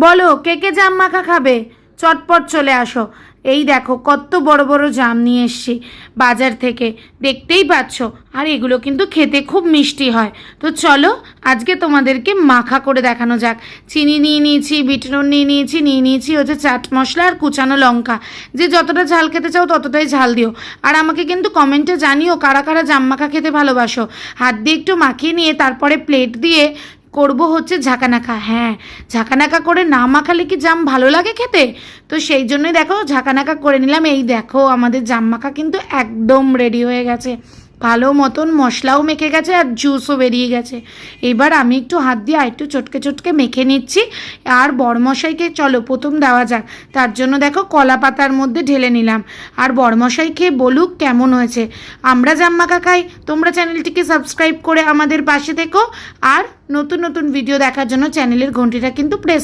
বলো কে কে জাম মাখা খাবে? চটপট চলে আসো। এই দেখো কত বড় বড় জাম নিয়ে এসছি বাজার থেকে, দেখতেই পাচ্ছ। আর এগুলো কিন্তু খেতে খুব মিষ্টি হয়। তো চলো আজকে তোমাদেরকে মাখা করে দেখানো যাক। চিনি নিয়ে নিয়েছি, বিট নুন নিয়ে নিয়েছি হচ্ছে চাট মশলা আর কুচানো লঙ্কা। যে যতটা ঝাল খেতে চাও ততটাই ঝাল দিও। আর আমাকে কিন্তু কমেন্টে জানিও কারা কারা জাম মাখা খেতে ভালোবাসো। হাত দিয়ে একটু মাখিয়ে নিয়ে তারপরে প্লেট দিয়ে করব হচ্ছে ঝাঁকানাকা। হ্যাঁ, ঝাঁকানাকা করে না মাখালে কি জাম ভালো লাগে খেতে? তো সেই জন্যই দেখো ঝাঁকানাকা করে নিলাম। এই দেখো আমাদের জাম মাখা কিন্তু একদম রেডি হয়ে গেছে। ভালো মতন মশলাও মেখে গেছে আর জুসও বেরিয়ে গেছে। এবার আমি একটু হাত দিয়ে আর একটু চটকে চটকে মেখে নিচ্ছি। আর বড়মশাইকে চলো প্রথম দেওয়া যাক। তার জন্য দেখো কলা পাতার মধ্যে ঢেলে নিলাম। আর বড়মশাই খেয়ে বলুক কেমন হয়েছে। আমরা জাম মাখা খাই, তোমরা চ্যানেলটিকে সাবস্ক্রাইব করে আমাদের পাশে থেকো। আর নতুন নতুন ভিডিও দেখার জন্য চ্যানেলের ঘন্টিটা কিন্তু প্রেস